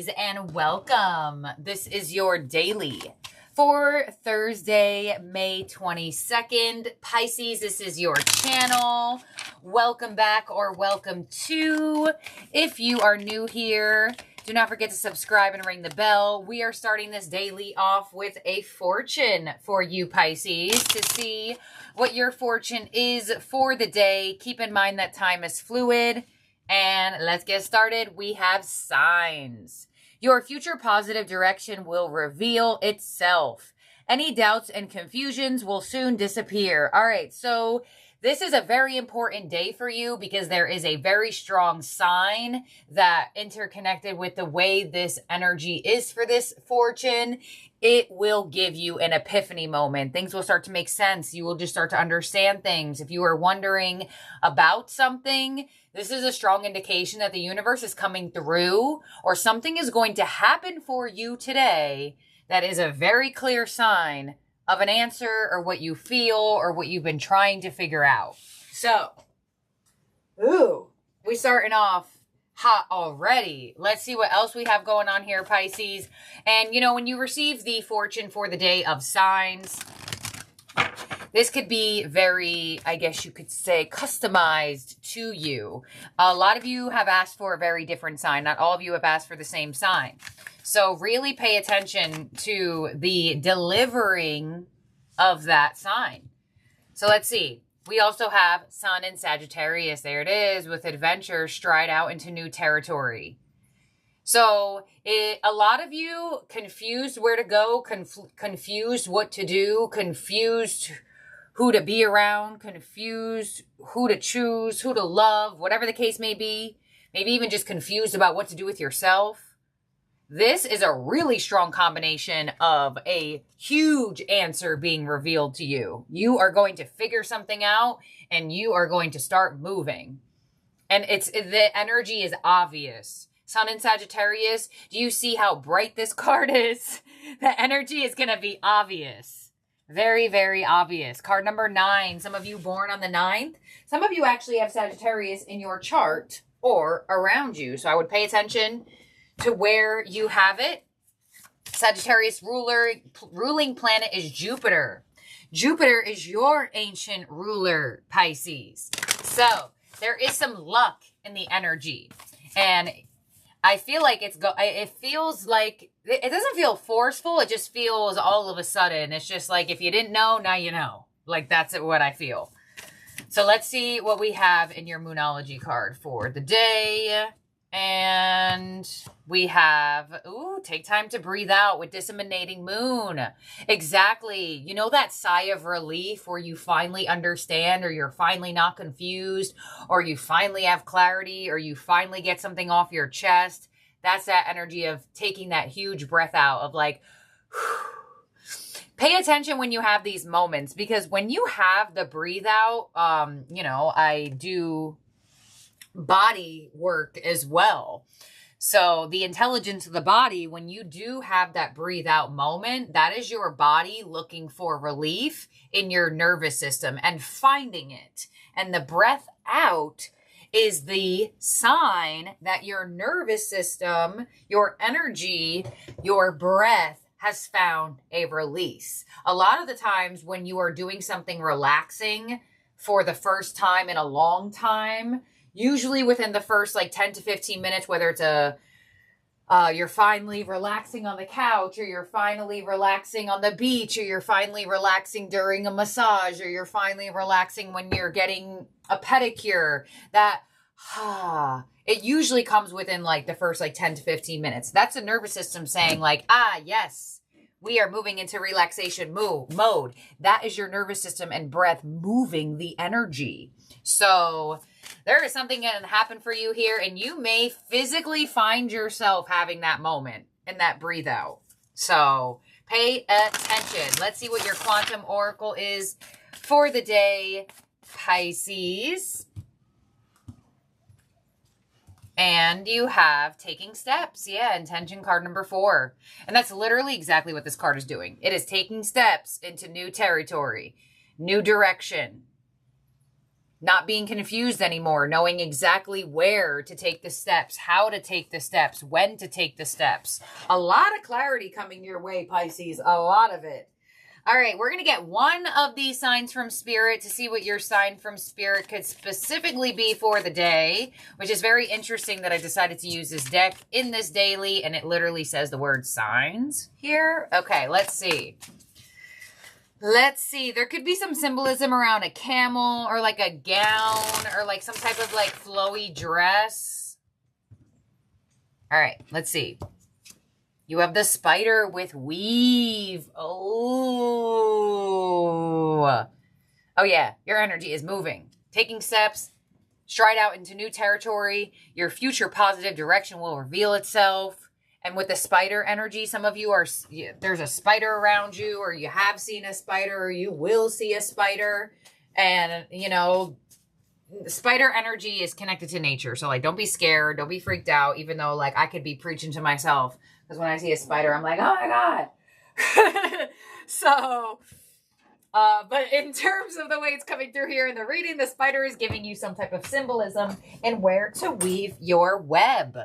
Pisces, and welcome. This is your daily for Thursday, May 22nd. Pisces, this is your channel. Welcome back or welcome to. If you are new here, do not forget to subscribe and ring the bell. We are starting this daily off with a fortune for you, Pisces, to see what your fortune is for the day. Keep in mind that time is fluid. And let's get started. We have signs. Your future positive direction will reveal itself. Any doubts and confusions will soon disappear. All right, so this is a very important day for you because there is a very strong sign that interconnected with the way this energy is for this fortune. It will give you an epiphany moment. Things will start to make sense. You will just start to understand things. If you are wondering about something, this is a strong indication that the universe is coming through or something is going to happen for you today that is a very clear sign of an answer or what you feel or what you've been trying to figure out. So, we starting off hot already. Let's see what else we have going on here, Pisces. And, you know, when you receive the fortune for the day of signs, this could be very, I guess you could say, customized to you. A lot of you have asked for a very different sign. Not all of you have asked for the same sign. So really pay attention to the delivering of that sign. So let's see. We also have Sun in Sagittarius. There it is, with adventure, stride out into new territory. So a lot of you confused where to go, confused what to do, confused who to be around, confused who to choose, who to love, whatever the case may be. Maybe even just confused about what to do with yourself. This is a really strong combination of a huge answer being revealed to you. You are going to figure something out and you are going to start moving. And the energy is obvious. Sun in Sagittarius, do you see how bright this card is? The energy is going to be obvious. Very, very obvious. Card number 9. Some of you born on the 9th. Some of you actually have Sagittarius in your chart or around you. So I would pay attention to where you have it. Sagittarius ruling planet is Jupiter. Jupiter is your ancient ruler, Pisces. So there is some luck in the energy. And I feel like it feels like, it doesn't feel forceful. It just feels all of a sudden. It's just like, if you didn't know, now you know. Like, that's what I feel. So let's see what we have in your Moonology card for the day. And we have, take time to breathe out with disseminating moon. Exactly. You know that sigh of relief where you finally understand, or you're finally not confused, or you finally have clarity, or you finally get something off your chest. That's that energy of taking that huge breath out of like, pay attention when you have these moments, because when you have the breathe out, I do body work as well. So the intelligence of the body, when you do have that breathe out moment, that is your body looking for relief in your nervous system and finding it. And the breath out is the sign that your nervous system, your energy, your breath has found a release. A lot of the times when you are doing something relaxing for the first time in a long time, usually within the first like 10 to 15 minutes, whether it's you're finally relaxing on the couch, or you're finally relaxing on the beach, or you're finally relaxing during a massage, or you're finally relaxing when you're getting a pedicure, that it usually comes within like the first like 10 to 15 minutes. That's the nervous system saying like, yes, we are moving into relaxation mode. That is your nervous system and breath moving the energy. So there is something going to happen for you here, and you may physically find yourself having that moment and that breathe out. So pay attention. Let's see what your quantum oracle is for the day, Pisces. And you have taking steps. Yeah, intention card number 4. And that's literally exactly what this card is doing. It is taking steps into new territory, new direction. not being confused anymore, knowing exactly where to take the steps, how to take the steps, when to take the steps. A lot of clarity coming your way, Pisces. A lot of it. All right, we're going to get one of these signs from Spirit to see what your sign from Spirit could specifically be for the day, which is very interesting that I decided to use this deck in this daily, and it literally says the word signs here. Okay, let's see. Let's see. There could be some symbolism around a camel or like a gown or like some type of like flowy dress. All right, let's see. You have the spider with weave. Oh. Oh yeah, your energy is moving. Taking steps, stride out into new territory. Your future positive direction will reveal itself. And with the spider energy, some of you are, there's a spider around you, or you have seen a spider, or you will see a spider. And, you know, spider energy is connected to nature. So, like, don't be scared. Don't be freaked out, even though, like, I could be preaching to myself. Because when I see a spider, I'm like, oh, my God. So, but in terms of the way it's coming through here in the reading, the spider is giving you some type of symbolism and where to weave your web.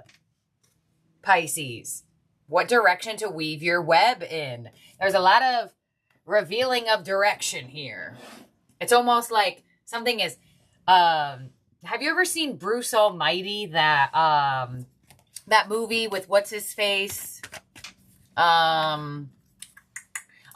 Pisces, what direction to weave your web in. There's a lot of revealing of direction here. It's almost like something is, have you ever seen Bruce Almighty, that movie with what's his face? Oh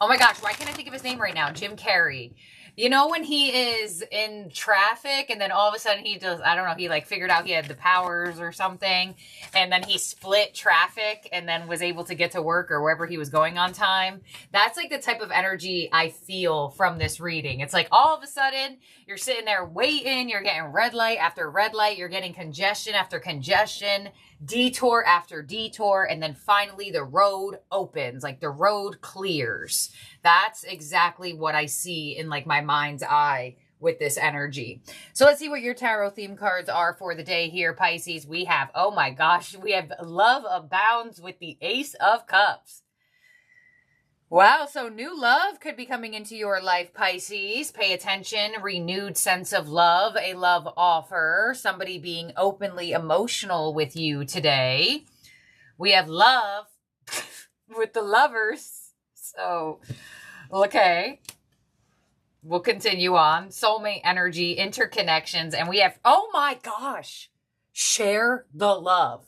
my gosh, why can't I think of his name right now? Jim Carrey. You know, when he is in traffic and then all of a sudden he does, I don't know, he like figured out he had the powers or something, and then he split traffic and then was able to get to work or wherever he was going on time. That's like the type of energy I feel from this reading. It's like all of a sudden you're sitting there waiting, you're getting red light after red light, you're getting congestion after congestion, detour after detour, and then finally the road opens, like the road clears. That's exactly what I see in like my mind's eye with this energy. So let's see what your tarot theme cards are for the day here, Pisces. We have, oh my gosh, we have love abounds with the Ace of Cups. Wow, so new love could be coming into your life, Pisces. Pay attention. Renewed sense of love, a love offer, somebody being openly emotional with you today. We have love with the Lovers. So, okay. We'll continue on. Soulmate energy, interconnections, and we have, oh my gosh, share the love.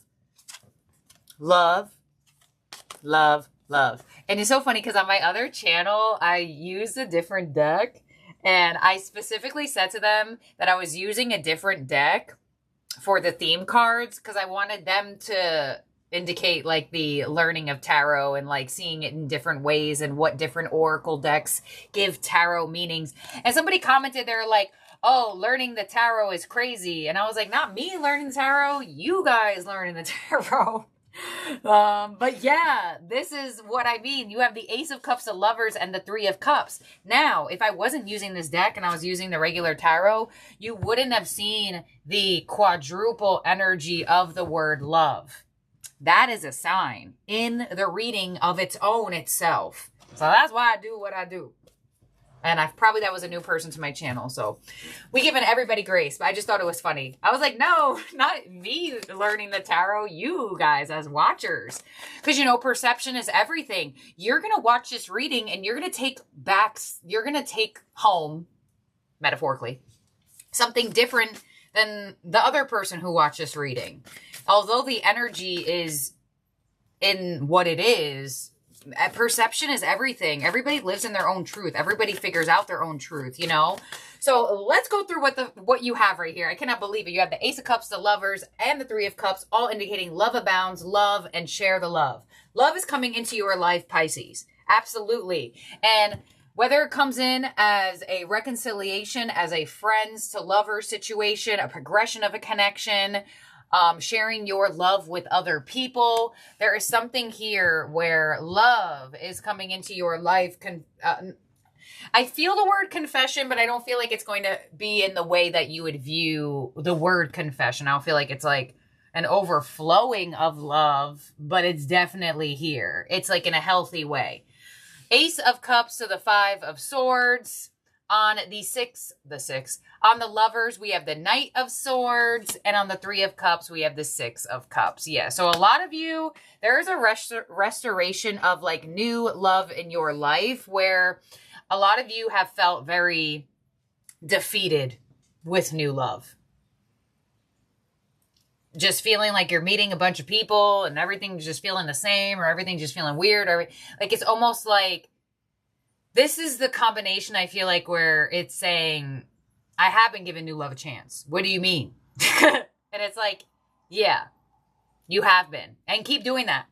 Love, love, love. And it's so funny because on my other channel, I used a different deck, and I specifically said to them that I was using a different deck for the theme cards because I wanted them to indicate like the learning of tarot and like seeing it in different ways and what different oracle decks give tarot meanings. And somebody commented, they're like, oh, learning the tarot is crazy. And I was like, not me learning the tarot, you guys learning the tarot. But yeah, this is what I mean. You have the Ace of Cups, the Lovers, and the Three of Cups. Now, if I wasn't using this deck and I was using the regular tarot, you wouldn't have seen the quadruple energy of the word love. That is a sign in the reading of its own itself. So that's why I do what I do. And that was a new person to my channel. So we giving everybody grace, but I just thought it was funny. I was like, no, not me learning the tarot, you guys as watchers. Because, you know, perception is everything. You're going to watch this reading and you're going to take home, metaphorically, something different than the other person who watched this reading. Although the energy is in what it is, perception is everything. Everybody lives in their own truth. Everybody figures out their own truth, you know? So let's go through what you have right here. I cannot believe it. You have the Ace of Cups, the Lovers, and the Three of Cups, all indicating love abounds, love, and share the love. Love is coming into your life, Pisces. Absolutely. And whether it comes in as a reconciliation, as a friends to lover situation, a progression of a connection, sharing your love with other people. There is something here where love is coming into your life. I feel the word confession, but I don't feel like it's going to be in the way that you would view the word confession. I don't feel like it's like an overflowing of love, but it's definitely here. It's like in a healthy way. Ace of Cups to the Five of Swords. On on the Lovers, we have the Knight of Swords, and on the Three of Cups, we have the Six of Cups. Yeah, so a lot of you, there is a restoration of like new love in your life where a lot of you have felt very defeated with new love. Just feeling like you're meeting a bunch of people and everything's just feeling the same, or everything's just feeling weird, or like it's almost like this is the combination, I feel like, where it's saying, I have been given new love a chance. What do you mean? And it's like, yeah, you have been. And keep doing that.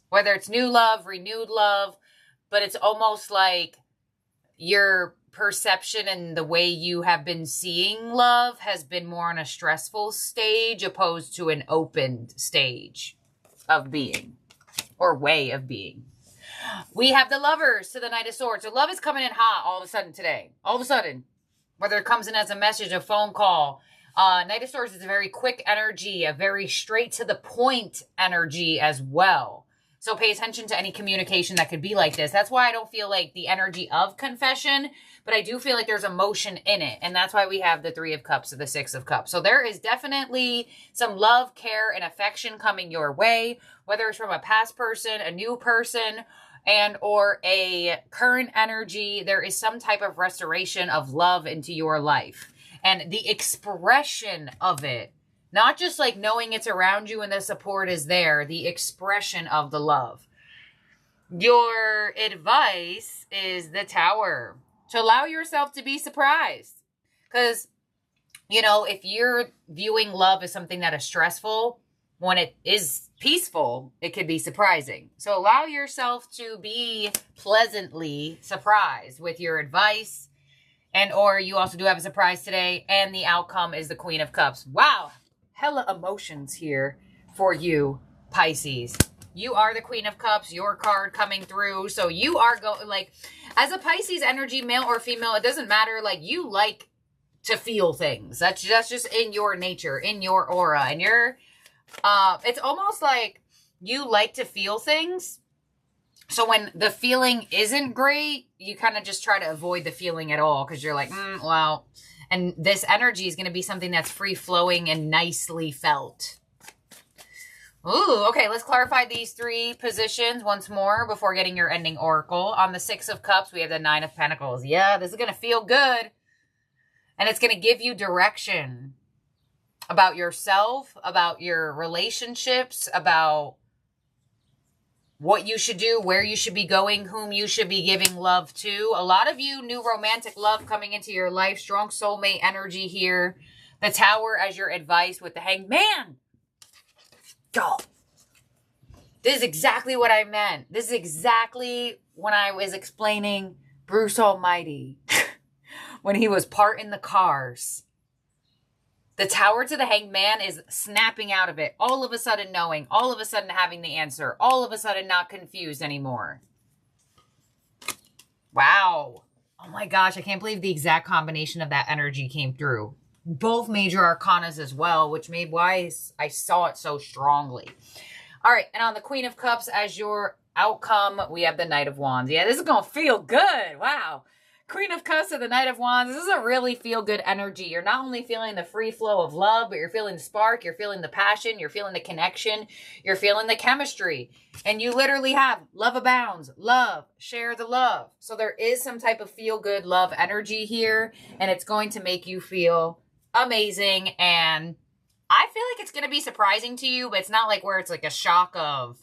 Whether it's new love, renewed love, but it's almost like your perception and the way you have been seeing love has been more on a stressful stage opposed to an open stage of being or way of being. We have the Lovers to the Knight of Swords. So love is coming in hot all of a sudden today. All of a sudden. Whether it comes in as a message, a phone call. Knight of Swords is a very quick energy, a very straight to the point energy as well. So pay attention to any communication that could be like this. That's why I don't feel like the energy of confession, but I do feel like there's emotion in it. And that's why we have the Three of Cups or the Six of Cups. So there is definitely some love, care, and affection coming your way, whether it's from a past person, a new person, and or a current energy. There is some type of restoration of love into your life. And the expression of it, not just like knowing it's around you and the support is there, the expression of the love. Your advice is the Tower. To allow yourself to be surprised. Because, you know, if you're viewing love as something that is stressful, when it is peaceful, it could be surprising. So allow yourself to be pleasantly surprised with your advice. And or you also do have a surprise today. And the outcome is the Queen of Cups. Wow. Hella emotions here for you, Pisces. You are the Queen of Cups, your card coming through. So you are going, like, as a Pisces energy, male or female, it doesn't matter. Like, you like to feel things. That's just in your nature, in your aura. And you're, it's almost like you like to feel things. So when the feeling isn't great, you kind of just try to avoid the feeling at all. Because you're like, well... And this energy is going to be something that's free-flowing and nicely felt. Ooh, okay, let's clarify these three positions once more before getting your ending oracle. On the Six of Cups, we have the Nine of Pentacles. Yeah, this is going to feel good. And it's going to give you direction about yourself, about your relationships, about what you should do, where you should be going, whom you should be giving love to. A lot of you, new romantic love coming into your life. Strong soulmate energy here. The Tower as your advice with the Hanged Man. God. This is exactly what I meant. This is exactly when I was explaining Bruce Almighty. When he was parting the cars. The Tower to the Hanged Man is snapping out of it. All of a sudden knowing. All of a sudden having the answer. All of a sudden not confused anymore. Wow. Oh my gosh. I can't believe the exact combination of that energy came through. Both major arcanas as well, which made why I saw it so strongly. All right. And on the Queen of Cups as your outcome, we have the Knight of Wands. Yeah, this is going to feel good. Wow. Queen of Cups to the Knight of Wands. This is a really feel-good energy. You're not only feeling the free flow of love, but you're feeling the spark, you're feeling the passion, you're feeling the connection, you're feeling the chemistry. And you literally have love abounds, love, share the love. So there is some type of feel-good love energy here, and it's going to make you feel amazing. And I feel like it's going to be surprising to you, but it's not like where it's like a shock of,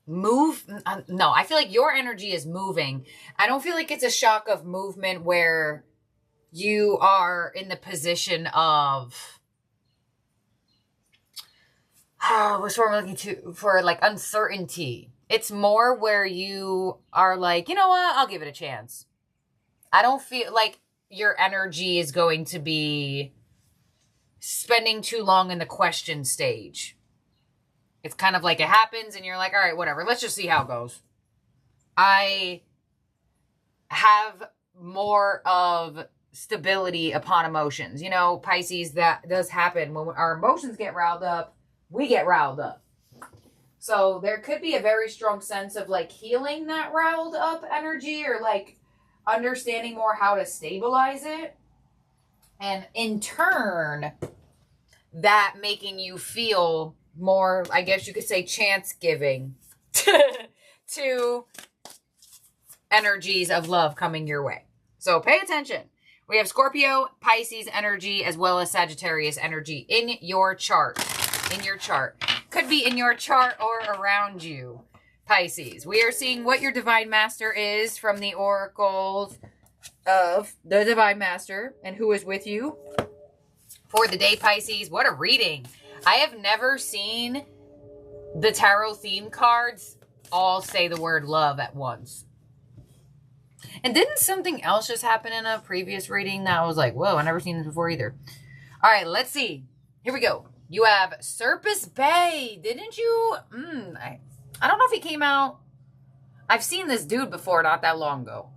no, I feel like your energy is moving. I don't feel like it's a shock of movement where you are in the position of, what's what I'm looking for, like uncertainty. It's more where you are like, you know what, I'll give it a chance. I don't feel like your energy is going to be spending too long in the question stage. It's kind of like it happens and you're like, all right, whatever. Let's just see how it goes. I have more of stability upon emotions. You know, Pisces, that does happen. When our emotions get riled up, we get riled up. So there could be a very strong sense of like healing that riled up energy, or like understanding more how to stabilize it. And in turn, that making you feel more, I guess you could say, chance giving to energies of love coming your way. So pay attention. We have Scorpio, Pisces energy, as well as Sagittarius energy in your chart. In your chart. Could be in your chart or around you, Pisces. We are seeing what your Divine Master is from the oracles of the Divine Master and who is with you for the day, Pisces. What a reading. I have never seen the tarot theme cards all say the word love at once. And didn't something else just happen in a previous reading that I was like, whoa, I've never seen this before either. All right, let's see. Here we go. You have Serpis Bay. Didn't you? I don't know if he came out. I've seen this dude before not that long ago.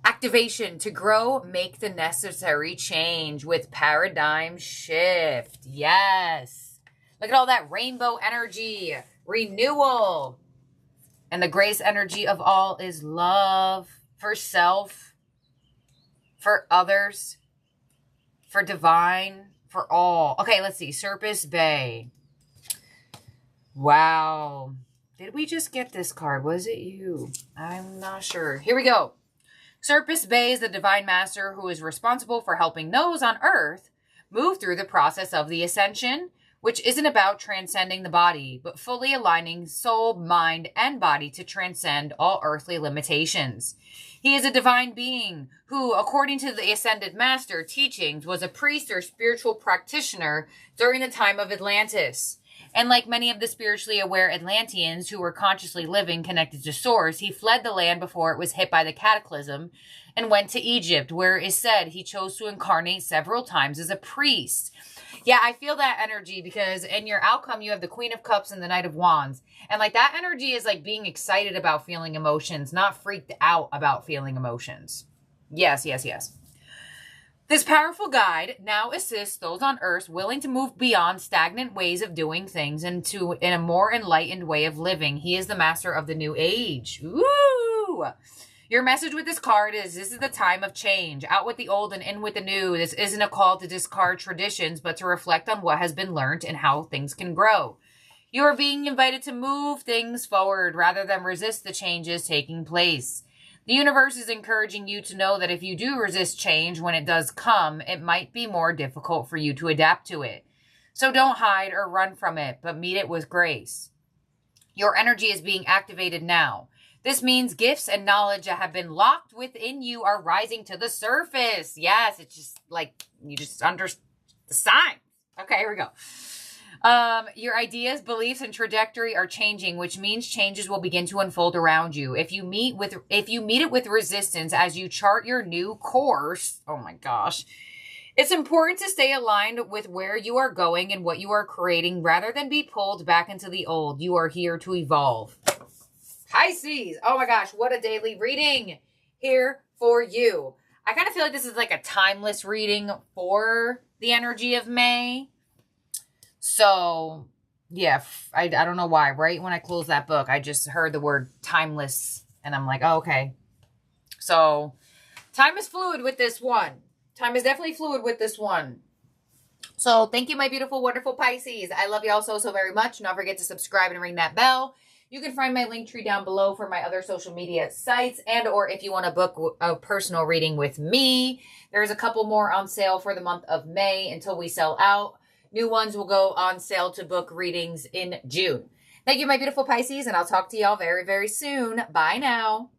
Activation to grow, make the necessary change with paradigm shift. Yes. Look at all that rainbow energy. Renewal. And the grace energy of all is love. For self, for others, for divine, for all. Okay, let's see. Serpis Bay. Wow. Did we just get this card? Was it you? I'm not sure. Here we go. Serpis Bay is the Divine Master who is responsible for helping those on Earth move through the process of the ascension, which isn't about transcending the body, but fully aligning soul, mind, and body to transcend all earthly limitations. He is a divine being who, according to the Ascended Master teachings, was a priest or spiritual practitioner during the time of Atlantis. And like many of the spiritually aware Atlanteans who were consciously living connected to Source, he fled the land before it was hit by the cataclysm and went to Egypt, where it is said he chose to incarnate several times as a priest. Yeah, I feel that energy because in your outcome, you have the Queen of Cups and the Knight of Wands. And like that energy is like being excited about feeling emotions, not freaked out about feeling emotions. Yes, yes, yes. This powerful guide now assists those on Earth willing to move beyond stagnant ways of doing things in a more enlightened way of living. He is the master of the new age. Ooh! Your message with this card is, this is the time of change. Out with the old and in with the new. This isn't a call to discard traditions, but to reflect on what has been learned and how things can grow. You are being invited to move things forward rather than resist the changes taking place. The universe is encouraging you to know that if you do resist change when it does come, it might be more difficult for you to adapt to it. So don't hide or run from it, but meet it with grace. Your energy is being activated now. This means gifts and knowledge that have been locked within you are rising to the surface. Yes, it's just like you just understand the signs. Okay, here we go. Your ideas, beliefs, and trajectory are changing, which means changes will begin to unfold around you. If you meet it with resistance as you chart your new course, oh my gosh, it's important to stay aligned with where you are going and what you are creating rather than be pulled back into the old. You are here to evolve. Pisces, oh my gosh, what a daily reading here for you. I kind of feel like this is like a timeless reading for the energy of May. So, yeah, I don't know why. Right when I closed that book, I just heard the word timeless, and I'm like, oh, okay. So, time is fluid with this one. Time is definitely fluid with this one. So, thank you, my beautiful, wonderful Pisces. I love you all so, so very much. Don't forget to subscribe and ring that bell. You can find my link tree down below for my other social media sites, and or if you want to book a personal reading with me, there's a couple more on sale for the month of May until we sell out. New ones will go on sale to book readings in June. Thank you, my beautiful Pisces, and I'll talk to y'all very, very soon. Bye now.